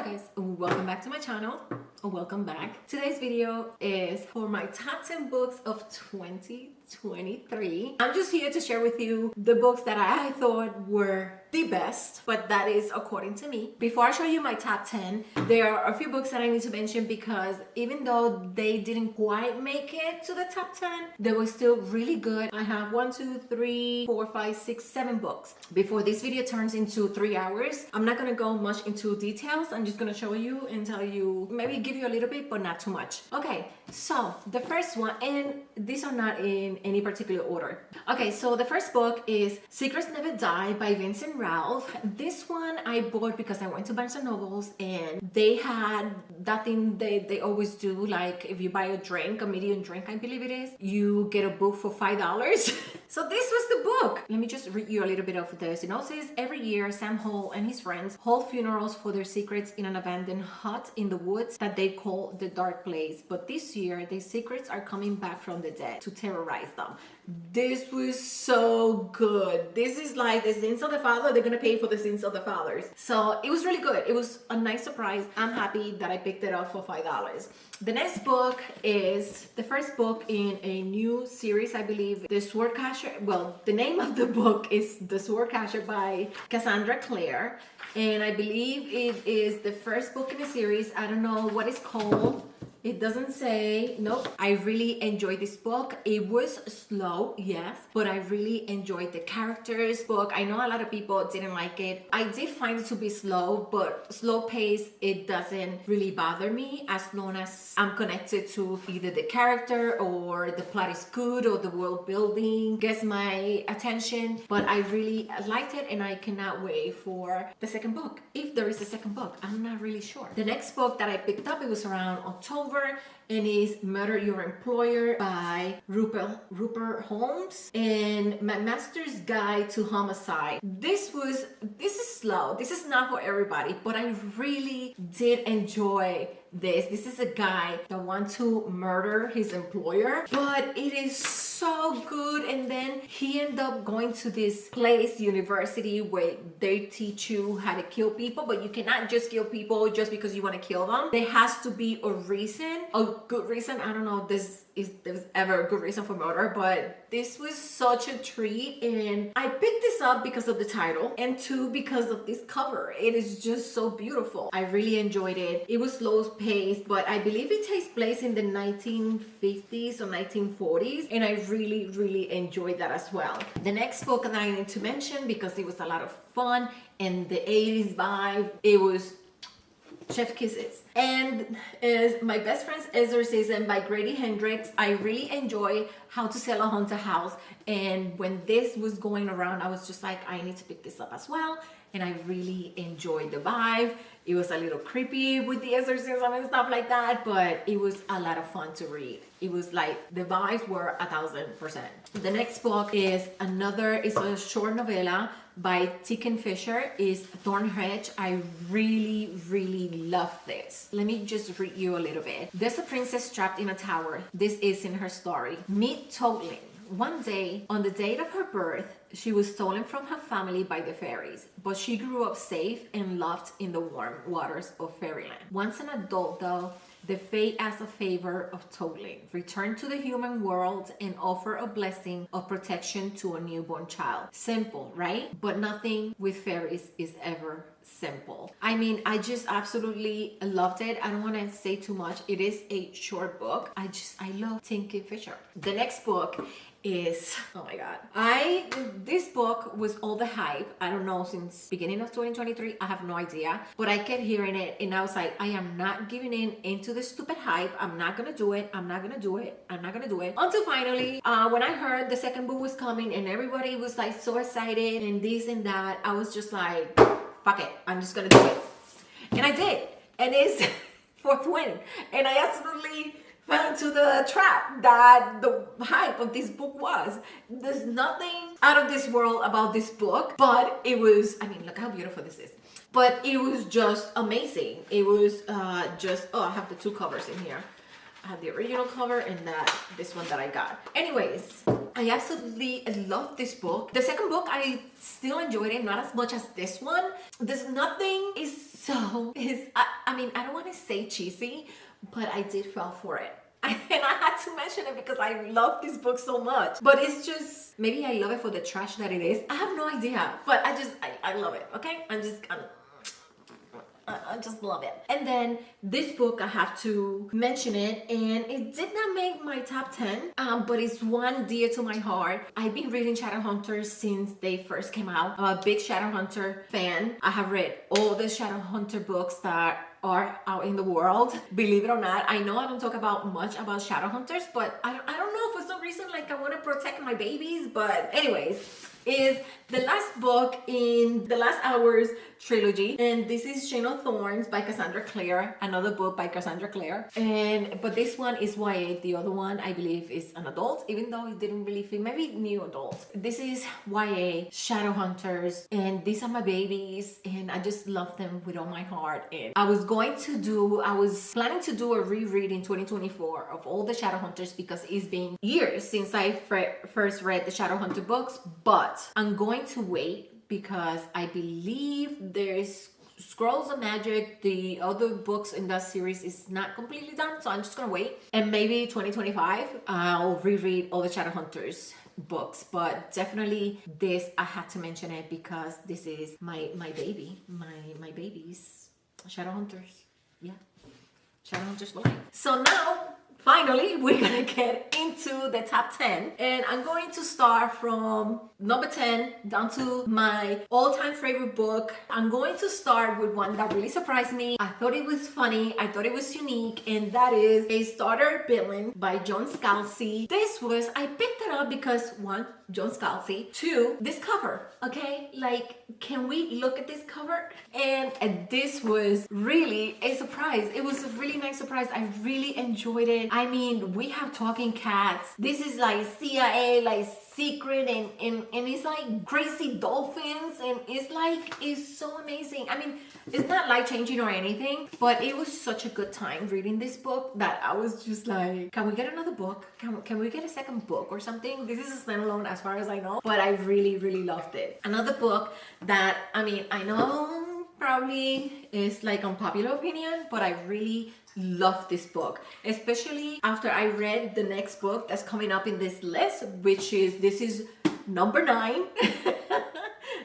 guys, welcome back to my channel, or welcome back. Today's video is for my top 10 books of 2023. I'm just here to share with you the books that I thought were the best, but that is according to me. Before I show you my top 10, there are a few books that I need to mention because even though they didn't quite make it to the top 10, they were still really good. I have 1, 2, 3, 4, 5, 6, 7 books. Before this video turns into 3 hours, I'm not gonna go much into details. I'm just gonna show you and tell you, maybe give you a little bit, but not too much. Okay, so the first one, and these are not in any particular order. Okay, so the first book is Secrets Never Die by Vincent Ralph. This one I bought because I went to Barnes & Nobles and they had that thing they always do, like if you buy a drink, a medium drink I believe it is, you get a book for $5. So this was the book. Let me just read you a little bit of the synopsis. Every year, Sam Hall and his friends hold funerals for their secrets in an abandoned hut in the woods that they call the Dark Place. But this year, their secrets are coming back from the dead to terrorize them. This was so good. This is like the sins of the father. They're gonna pay for the sins of the fathers. So it was really good. It was a nice surprise. I'm happy that I picked it up for $5. The next book is the first book in a new series, I believe, The Swordcatcher. Well, the name of the book is The Swordcatcher by Cassandra Clare. And I believe it is the first book in a series. I don't know what it's called. It doesn't say. Nope. I really enjoyed this book. It was slow, yes, but I really enjoyed the characters book. I know a lot of people didn't like it. I did find it to be slow, but slow pace, it doesn't really bother me as long as I'm connected to either the character or the plot is good or the world building gets my attention. But I really liked it and I cannot wait for the second book. If there is a second book, I'm not really sure. The next book that I picked up, it was around October, and is Murder Your Employer by Rupert Holmes and My Master's Guide to Homicide. This is slow. This is not for everybody, but I really did enjoy this. This is a guy that wants to murder his employer, but it is so good. And then he ended up going to this place, university, where they teach you how to kill people, but you cannot just kill people just because you want to kill them. There has to be a reason, a good reason. I don't know if there's ever a good reason for murder, but this was such a treat. And I picked this up because of the title, and 2, because of this cover. It is just so beautiful. I really enjoyed it. It was slow paced, but I believe it takes place in the 1950s or 1940s, and I really enjoyed that as well. The next book that I need to mention, because it was a lot of fun and the 80s vibe, it was Chef Kisses, and is My Best Friend's Exorcism by Grady Hendrix. I really enjoy How to Sell a Haunted House, and when this was going around, I was just like, I need to pick this up as well. And I really enjoyed the vibe. It was a little creepy with the exorcism and stuff like that, but it was a lot of fun to read. It was like, the vibes were 1000%. The next book is a short novella by Tiken Fisher, is Thornhedge. I really love this. Let me just read you a little bit. There's a princess trapped in a tower. This isn't her story. Meet Toadling. One day, on the date of her birth, she was stolen from her family by the fairies, but she grew up safe and loved in the warm waters of fairyland. Once an adult, though, the fate asks a favor of Toadling. Return to the human world and offer a blessing of protection to a newborn child. Simple, right? But nothing with fairies is ever simple. I mean, I just absolutely loved it. I don't want to say too much. It is a short book. I love Tiken Fisher. The next book is, oh my god, this book was all the hype. I don't know, since beginning of 2023, I have no idea, but I kept hearing it and I was like, I am not giving into the stupid hype. I'm not gonna do it. I'm not gonna do it. I'm not gonna do it. Until finally, when I heard the second book was coming and everybody was like so excited and this and that, I was just like, fuck it, I'm just gonna do it. And I did, and it's 4th win, and I absolutely fell into the trap that the hype of this book was. There's nothing out of this world about this book, but it was, I mean, look how beautiful this is. But it was just amazing. It was I have the 2 covers in here. I have the original cover and this one that I got. Anyways, I absolutely love this book. The second book, I still enjoyed it, not as much as this one. There's nothing I mean, I don't want to say cheesy, but I did fall for it. And I had to mention it because I love this book so much. But it's just, maybe I love it for the trash that it is. I have no idea, but I love it, okay? I just love it. And then this book, I have to mention it, and it did not make my top 10, but it's one dear to my heart. I've been reading Shadowhunters since they first came out. I'm a big Shadowhunter fan. I have read all the Shadowhunter books that are out in the world, believe it or not. I know I don't talk about much about Shadowhunters, but I don't know, for some reason, like, I want to protect my babies. But anyways, is the last book in the Last Hours trilogy, and this is Chain of Thorns by Cassandra Clare, another book by Cassandra Clare. But this one is YA. The other one, I believe, is an adult, even though it didn't really fit, maybe new adults. This is YA Shadowhunters, and these are my babies, and I just love them with all my heart. And I was planning to do a reread in 2024 of all the Shadowhunters, because it's been years since I first read the Shadowhunter books, but I'm going to wait because I believe there's Scrolls of Magic, the other books in that series, is not completely done, so I'm just gonna wait, and maybe 2025 I'll reread all the Shadowhunters books. But definitely this, I had to mention it because this is my baby, my babies, Shadowhunters. Yeah, Shadowhunters for life. So now, finally, we're gonna get into the top 10, and I'm going to start from number 10 down to my all-time favorite book. I'm going to start with one that really surprised me. I thought it was funny, I thought it was unique, and that is A Starter Villain by John Scalzi. I picked it up because, one, John Scalzi, two, this cover, okay? Like, can we look at this cover? And this was really a surprise. It was a really nice surprise. I really enjoyed it. I mean, we have talking cats. This is like CIA, like secret, and it's like crazy dolphins, and it's so amazing. I mean, it's not life-changing or anything, but it was such a good time reading this book that I was just like, can we get another book? Can we get a second book or something? This is a standalone as far as I know, but I really, really loved it. Another book that, I mean, I know probably is like unpopular opinion, but I really love this book, especially after I read the next book that's coming up in this list, this is number 9.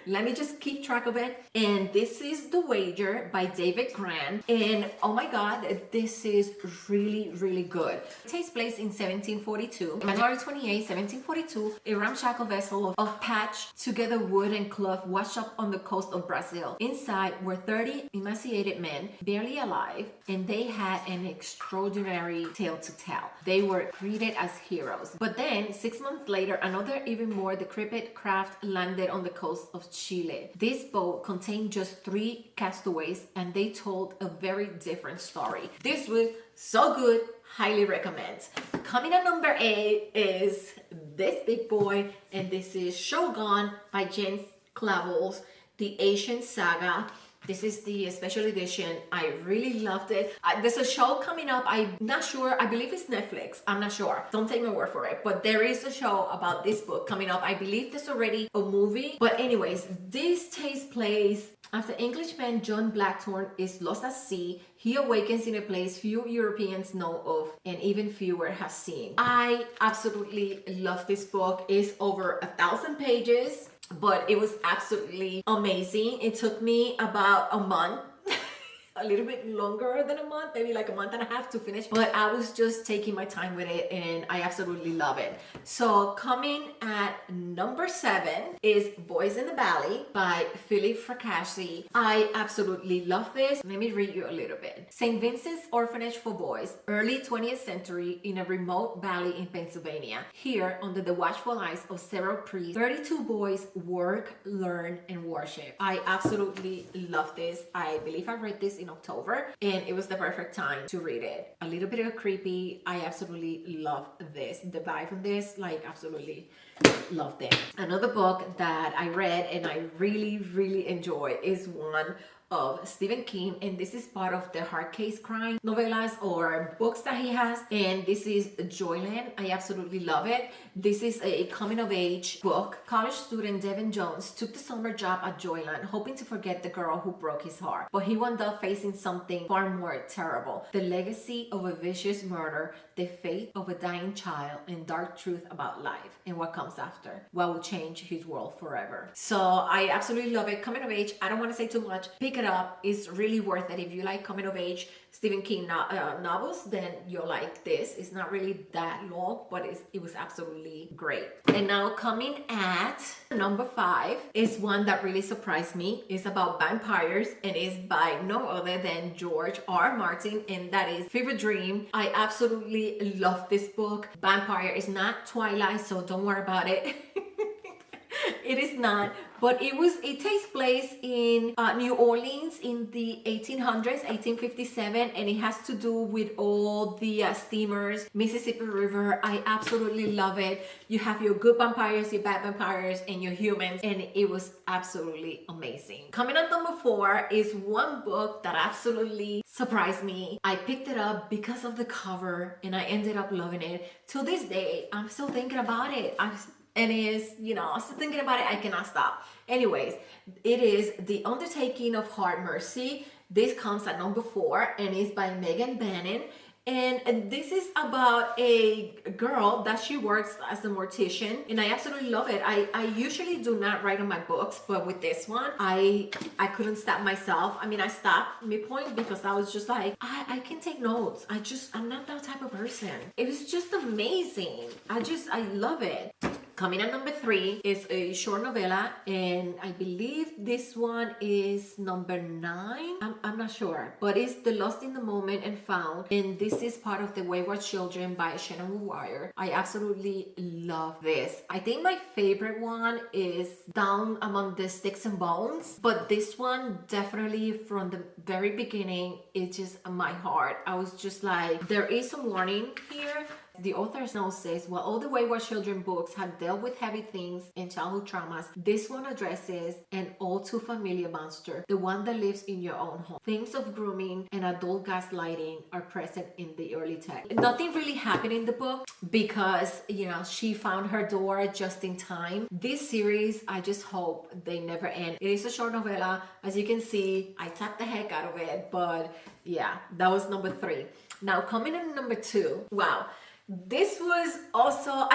Let me just keep track of it. And this is The Wager by David Grann. And oh my God, this is really, really good. It takes place in 1742. January 28, 1742, a ramshackle vessel of patched together wood and cloth washed up on the coast of Brazil. Inside were 30 emaciated men, barely alive, and they had an extraordinary tale to tell. They were greeted as heroes. But then, 6 months later, another even more decrepit craft landed on the coast of Chile. This boat contained just 3 castaways, and they told a very different story. This was so good, highly recommend. Coming at number 8 is this big boy, and this is Shogun by James Clavels, the Ancient Saga. This is the special edition. I really loved it. There's a show coming up. I'm not sure. I believe it's Netflix. I'm not sure. Don't take my word for it. But there is a show about this book coming up. I believe there's already a movie. But anyways, this takes place after Englishman John Blackthorne is lost at sea. He awakens in a place few Europeans know of and even fewer have seen. I absolutely love this book. It's over 1,000 pages. But it was absolutely amazing. It took me about a month, a little bit longer than a month, maybe like a month and a half to finish. But I was just taking my time with it, and I absolutely love it. So coming at number 7 is Boys in the Valley by Philip Fracassi. I absolutely love this. Let me read you a little bit. St. Vincent's Orphanage for Boys, early 20th century in a remote valley in Pennsylvania. Here, under the watchful eyes of several priests, 32 boys work, learn, and worship. I absolutely love this. I believe I read this in October, and it was the perfect time to read it. A little bit of creepy. I absolutely love this. The vibe from this, like, absolutely loved it. Another book that I read and I really, really enjoy is one of Stephen King, and this is part of the hard case crime novellas or books that he has, and this is Joyland. I absolutely love it. This is a coming of age book. College student Devin Jones took the summer job at Joyland, hoping to forget the girl who broke his heart, but he wound up facing something far more terrible: the legacy of a vicious murder, the fate of a dying child, and dark truth about life and what comes after, what will change his world forever. So I absolutely love it. Coming of age, I don't want to say too much. Pick it up. It's really worth it. If you like coming of age Stephen King novels, then you'll like this. It's not really that long, but it was absolutely great. And now coming at number 5 is one that really surprised me. It's about vampires and is by no other than George R. Martin, and that is Fever Dream. I absolutely love this book. Vampire is not Twilight, so don't worry about it. It is not, but it takes place in New Orleans in the 1800s, 1857, and it has to do with all the steamers, Mississippi River. I absolutely love it. You have your good vampires, your bad vampires, and your humans, and it was absolutely amazing. Coming on number 4 is one book that absolutely surprised me. I picked it up because of the cover, and I ended up loving it. To this day, I'm still thinking about it. And is, I'm still thinking about it. I cannot stop. Anyways, it is The Undertaking of Hard Mercy. This comes at number 4 and is by Megan Bannon. And this is about a girl that she works as a mortician, and I absolutely love it. I usually do not write on my books, but with this one, I couldn't stop myself. I mean, I stopped midpoint because I was just like, I can take notes. I'm not that type of person. It was just amazing. I love it. Coming at number 3 is a short novella, and I believe this one is number 9. I'm not sure, but it's The Lost in the Moment and Found, and this is part of The Wayward Children by Shannon Wire. I absolutely love this. I think my favorite one is Down Among the Sticks and Bones, but this one definitely from the very beginning, it just my heart. I was just like, there is some warning here. The author's note says, while all the Wayward Children books have dealt with heavy things and childhood traumas, this one addresses an all too familiar monster, the one that lives in your own home. Themes of grooming and adult gaslighting are present in the early text. Nothing really happened in the book because, she found her door just in time. This series, I just hope they never end. It is a short novella. As you can see, I tapped the heck out of it, but yeah, that was number 3. Now coming in number 2, wow. This was also,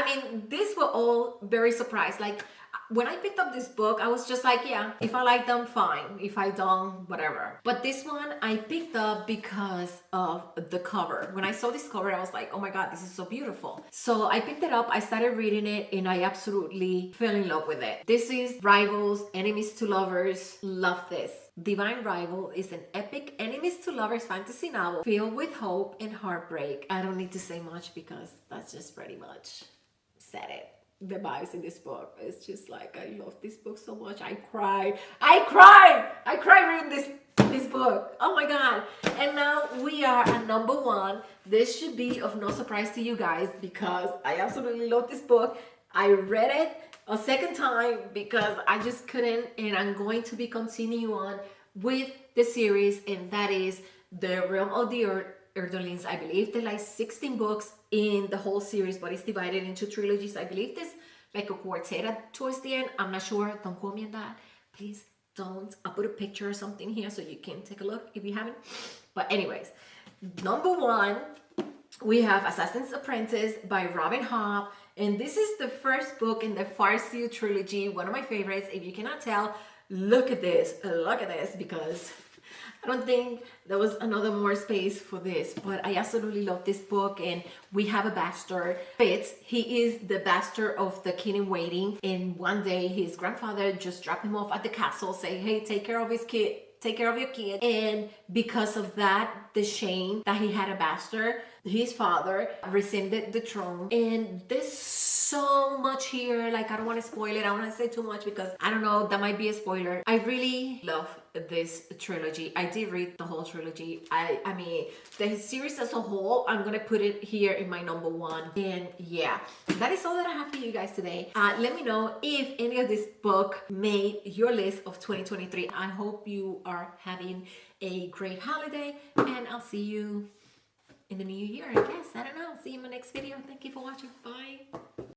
these were all very surprised. Like, when I picked up this book, I was just like, yeah, if I like them, fine. If I don't, whatever. But this one I picked up because of the cover. When I saw this cover, I was like, oh my God, this is so beautiful. So I picked it up, I started reading it, and I absolutely fell in love with it. This is Rivals, Enemies to Lovers. Love this. Divine Rival is an epic enemies to lovers fantasy novel filled with hope and heartbreak. I don't need to say much because that's just pretty much said it. The vibes in this book, it's just like, I love this book so much. I cried reading this book. Oh my God. And now we are at number 1. This should be of no surprise to you guys because I absolutely love this book. I read it a second time because I just couldn't, and I'm going to be continuing on with the series, and that is The Realm of the Earthlings. I believe there are like 16 books in the whole series, but it's divided into trilogies. I believe there's like a quartet towards the end. I'm not sure. Don't quote me on that. Please don't. I'll put a picture or something here so you can take a look if you haven't. But anyways, number 1, we have Assassin's Apprentice by Robin Hobb. And this is the first book in the Farseer trilogy, one of my favorites. If you cannot tell, look at this, because I don't think there was another more space for this, but I absolutely love this book. And we have a bastard, Fitz. He is the bastard of the king in waiting, and one day his grandfather just dropped him off at the castle, saying, hey, take care of his kid, take care of your kid. And because of that, the shame that he had a bastard, his father rescinded the throne. And this so much here. Like, I don't want to spoil it. I don't want to say too much because I don't know, that might be a spoiler. I really love this trilogy. I did read the whole trilogy. I mean, the series as a whole, I'm gonna put it here in my number one. And yeah, that is all that I have for you guys today. Let me know if any of this book made your list of 2023. I hope you are having a great holiday, and I'll see you in the new year, I guess. I don't know. See you in my next video. Thank you for watching. Bye.